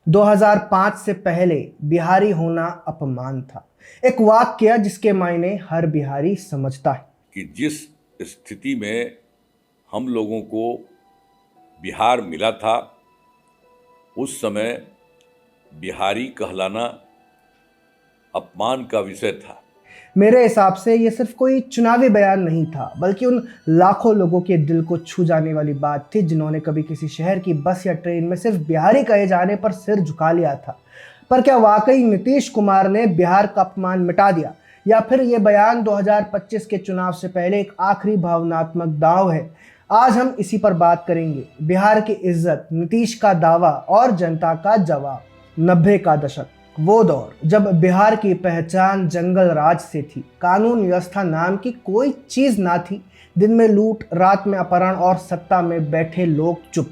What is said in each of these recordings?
2005 से पहले बिहारी होना अपमान था। एक वाक्य जिसके मायने हर बिहारी समझता है कि जिस स्थिति में हम लोगों को बिहार मिला था, उस समय बिहारी कहलाना अपमान का विषय था। मेरे हिसाब से ये सिर्फ कोई चुनावी बयान नहीं था, बल्कि उन लाखों लोगों के दिल को छू जाने वाली बात थी जिन्होंने कभी किसी शहर की बस या ट्रेन में सिर्फ बिहारी कहे जाने पर सिर झुका लिया था। पर क्या वाकई नीतीश कुमार ने बिहार का अपमान मिटा दिया, या फिर ये बयान 2025 के चुनाव से पहले एक आखिरी भावनात्मक दांव है? आज हम इसी पर बात करेंगे। बिहार की इज्जत, नीतीश का दावा और जनता का जवाब। 90 का दशक, वो दौर जब बिहार की पहचान जंगल राज से थी। कानून व्यवस्था नाम की कोई चीज ना थी। दिन में लूट, रात में अपहरण और सत्ता में बैठे लोग चुप।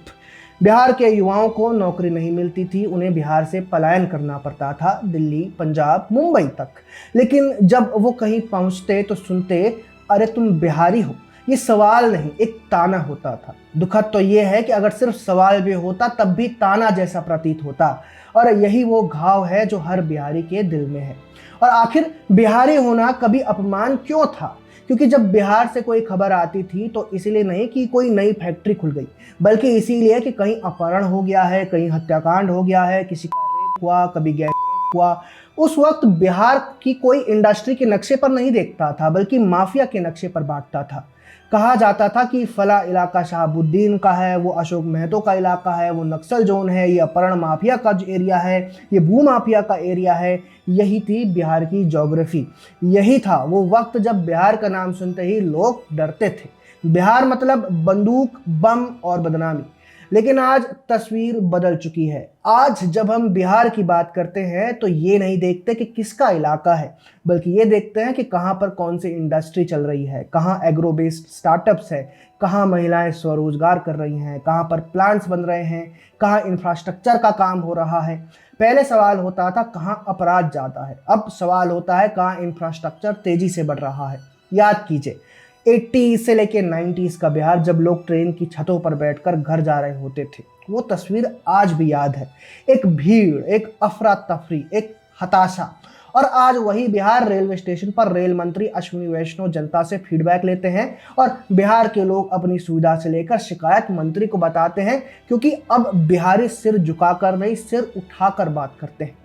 बिहार के युवाओं को नौकरी नहीं मिलती थी, उन्हें बिहार से पलायन करना पड़ता था, दिल्ली, पंजाब, मुंबई तक। लेकिन जब वो कहीं पहुंचते तो सुनते, अरे तुम बिहारी हो। ये सवाल नहीं, एक ताना होता था। दुखद तो ये है कि अगर सिर्फ सवाल भी होता तब भी ताना जैसा प्रतीत होता। और यही वो घाव है जो हर बिहारी के दिल में है। और आखिर बिहारी होना कभी अपमान क्यों था? क्योंकि जब बिहार से कोई खबर आती थी तो इसलिए नहीं कि कोई नई फैक्ट्री खुल गई, बल्कि इसीलिए कि कहीं अपहरण हो गया है, कहीं हत्याकांड हो गया है, किसी का रेप हुआ, कभी गैंग हुआ। उस वक्त बिहार की कोई इंडस्ट्री के नक्शे पर नहीं देखता था, बल्कि माफिया के नक्शे पर बांटता था। कहा जाता था कि फला इलाका शहाबुद्दीन का है, वो अशोक महतो का इलाका है, वो नक्सल जोन है, ये अपहरण माफिया का जो एरिया है, ये भू माफिया का एरिया है। यही थी बिहार की ज्योग्राफी। यही था वो वक्त जब बिहार का नाम सुनते ही लोग डरते थे। बिहार मतलब बंदूक, बम और बदनामी। लेकिन आज तस्वीर बदल चुकी है। आज जब हम बिहार की बात करते हैं तो ये नहीं देखते कि किसका इलाका है, बल्कि ये देखते हैं कि कहाँ पर कौन सी इंडस्ट्री चल रही है, कहाँ एग्रो बेस्ड स्टार्टअप्स है, कहाँ महिलाएं स्वरोजगार कर रही हैं, कहाँ पर प्लांट्स बन रहे हैं, कहाँ इंफ्रास्ट्रक्चर का काम हो रहा है। पहले सवाल होता था कहाँ अपराध ज़्यादा है, अब सवाल होता है कहाँ इंफ्रास्ट्रक्चर तेजी से बढ़ रहा है। याद कीजिए 80 से लेके 90s का बिहार, जब लोग ट्रेन की छतों पर बैठकर घर जा रहे होते थे। वो तस्वीर आज भी याद है। एक भीड़, एक अफरा तफरी, एक हताशा। और आज वही बिहार रेलवे स्टेशन पर रेल मंत्री अश्विनी वैष्णव जनता से फीडबैक लेते हैं और बिहार के लोग अपनी सुविधा से लेकर शिकायत मंत्री को बताते हैं, क्योंकि अब बिहारी सिर झुकाकर नहीं, सिर उठाकर बात करते हैं।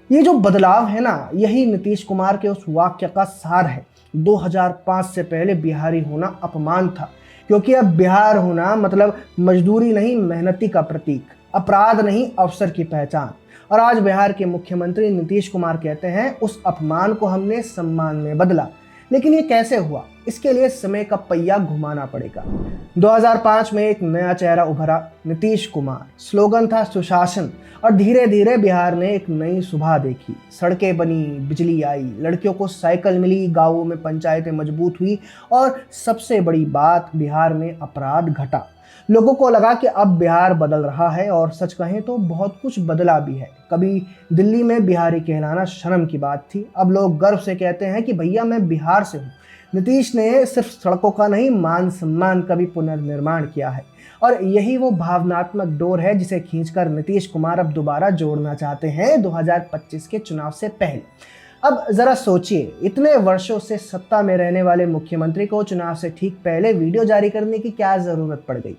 ये जो बदलाव है ना, यही नीतीश कुमार के उस वाक्य का सार है। 2005 से पहले बिहारी होना अपमान था, क्योंकि अब बिहार होना मतलब मजदूरी नहीं, मेहनती का प्रतीक, अपराध नहीं, अवसर की पहचान। और आज बिहार के मुख्यमंत्री नीतीश कुमार कहते हैं उस अपमान को हमने सम्मान में बदला। लेकिन ये कैसे हुआ? इसके लिए समय का पहिया घुमाना पड़ेगा। 2005 में एक नया चेहरा उभरा, नीतीश कुमार। स्लोगन था सुशासन। और धीरे धीरे बिहार ने एक नई सुबह देखी। सड़कें बनी, बिजली आई, लड़कियों को साइकिल मिली, गांवों में पंचायतें मजबूत हुई और सबसे बड़ी बात, बिहार में अपराध घटा। लोगों को लगा कि अब बिहार बदल रहा है, और सच कहें तो बहुत कुछ बदला भी है। कभी दिल्ली में बिहारी कहलाना शर्म की बात थी, अब लोग गर्व से कहते हैं कि भैया मैं बिहार से हूँ। नीतीश ने सिर्फ सड़कों का नहीं, मान सम्मान का भी पुनर्निर्माण किया है। और यही वो भावनात्मक डोर है जिसे खींचकर नीतीश कुमार अब दोबारा जोड़ना चाहते हैं 2025 के चुनाव से पहले। अब जरा सोचिए, इतने वर्षों से सत्ता में रहने वाले मुख्यमंत्री को चुनाव से ठीक पहले वीडियो जारी करने की क्या जरूरत पड़ गई?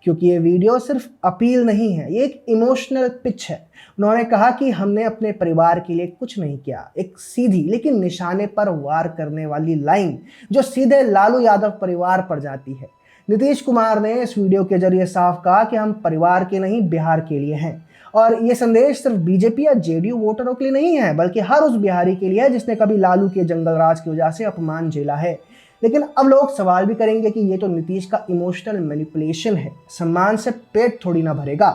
क्योंकि ये वीडियो सिर्फ अपील नहीं है, ये एक इमोशनल पिच है। उन्होंने कहा कि हमने अपने परिवार के लिए कुछ नहीं किया। एक सीधी लेकिन निशाने पर वार करने वाली लाइन जो सीधे लालू यादव परिवार पर जाती है। नीतीश कुमार ने इस वीडियो के जरिए साफ कहा कि हम परिवार के नहीं, बिहार के लिए हैं। और ये संदेश सिर्फ बीजेपी या जेडीयू वोटरों के लिए नहीं है, बल्कि हर उस बिहारी के लिए है जिसने कभी लालू के जंगल राज की वजह से अपमान झेला है। लेकिन अब लोग सवाल भी करेंगे कि ये तो नीतीश का इमोशनल मैनिपुलेशन है, सम्मान से पेट थोड़ी ना भरेगा।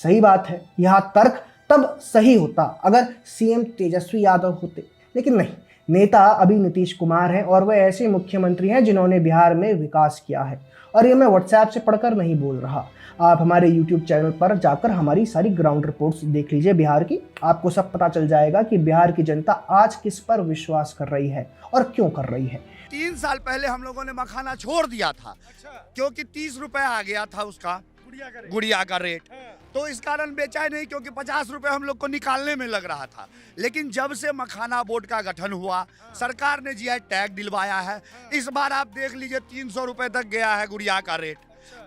सही बात है, यह तर्क तब सही होता अगर सीएम तेजस्वी यादव होते, लेकिन नहीं। नेता अभी नीतीश कुमार हैं और वह ऐसे मुख्यमंत्री हैं जिन्होंने बिहार में विकास किया है। और ये मैं व्हाट्सएप से पढ़कर नहीं बोल रहा, आप हमारे यूट्यूब चैनल पर जाकर हमारी सारी ग्राउंड रिपोर्ट्स देख लीजिए बिहार की। आपको सब पता चल जाएगा कि बिहार की जनता आज किस पर विश्वास कर रही है और क्यों कर रही है। 3 साल पहले हम लोगों ने मखाना छोड़ दिया था। क्योंकि 30 रुपए आ गया था उसका गुड़िया का रेट। तो इस कारण बेचा ही नहीं, क्योंकि 50 रुपए हम लोग को निकालने में लग रहा था। लेकिन जब से मखाना बोर्ड का गठन हुआ, सरकार ने जीआई टैग दिलवाया है। इस बार आप देख लीजिए 300 रुपए तक गया है गुड़िया का रेट।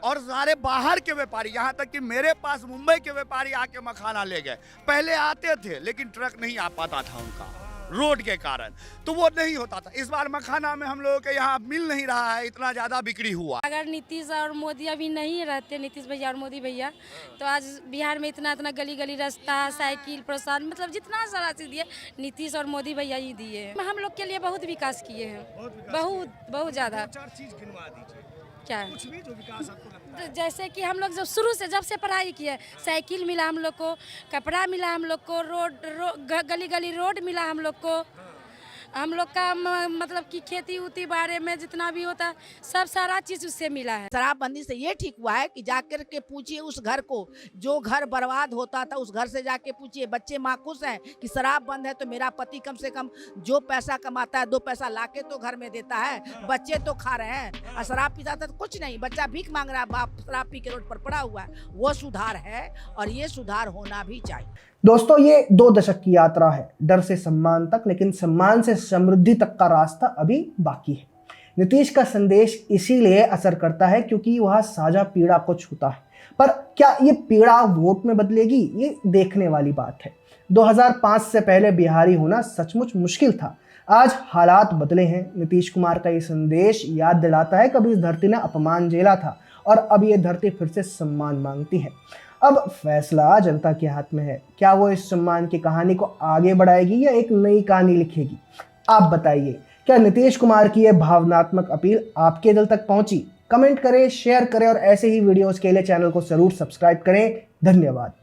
और सारे बाहर के व्यापारी, यहाँ तक कि मेरे पास मुंबई के व्यापारी आके मखाना ले गए। पहले आते थे लेकिन ट्रक नहीं आ पाता था उनका, रोड के कारण, तो वो नहीं होता था। इस बार मखाना में हम लोगों के यहाँ मिल नहीं रहा है, इतना ज़्यादा बिक्री हुआ। अगर नीतीश और मोदी अभी नहीं रहते, नीतीश भैया और मोदी भैया, तो आज बिहार में इतना इतना गली गली रास्ता, साइकिल, प्रसाद, मतलब जितना सारा चीज़ दिए नीतीश और मोदी भैया ही दिए हैं। हम लोग के लिए बहुत विकास किए हैं, बहुत ज़्यादा। क्या कुछ भी जो विकास आपको लगता है? जैसे कि हम लोग जब से पढ़ाई किए, साइकिल मिला हम लोग को, कपड़ा मिला हम लोग को, गली गली रोड मिला हम लोग को। हम लोग का मतलब कि खेती उती बारे में जितना भी होता सब सारा चीज़ उससे मिला है। शराबबंदी से ये ठीक हुआ है कि जाकर के पूछिए उस घर को, जो घर बर्बाद होता था उस घर से जाके पूछिए। बच्चे माँ खुश हैं कि शराब बंद है तो मेरा पति कम से कम जो पैसा कमाता है 2 पैसा लाके तो घर में देता है, बच्चे तो खा रहे हैं। और शराब पीता था तो कुछ नहीं, बच्चा भीख मांग रहा है, बाप शराब पी के रोड पर पड़ा हुआ है। वो सुधार है और ये सुधार होना भी चाहिए। दोस्तों, ये 2 दशक की यात्रा है, डर से सम्मान तक, लेकिन सम्मान से समृद्धि तक का रास्ता अभी बाकी है। नीतीश का संदेश इसीलिए असर करता है क्योंकि वह साझा पीड़ा को छूता है। पर क्या ये पीड़ा वोट में बदलेगी, ये देखने वाली बात है। 2005 से पहले बिहारी होना सचमुच मुश्किल था। आज हालात बदले हैं। नीतीश कुमार का ये संदेश याद दिलाता है कभी इस धरती ने अपमान झेला था और अब ये धरती फिर से सम्मान मांगती है। अब फैसला जनता के हाथ में है। क्या वो इस सम्मान की कहानी को आगे बढ़ाएगी या एक नई कहानी लिखेगी? आप बताइए, क्या नीतीश कुमार की यह भावनात्मक अपील आपके दिल तक पहुंची? कमेंट करें, शेयर करें और ऐसे ही वीडियोस के लिए चैनल को जरूर सब्सक्राइब करें। धन्यवाद।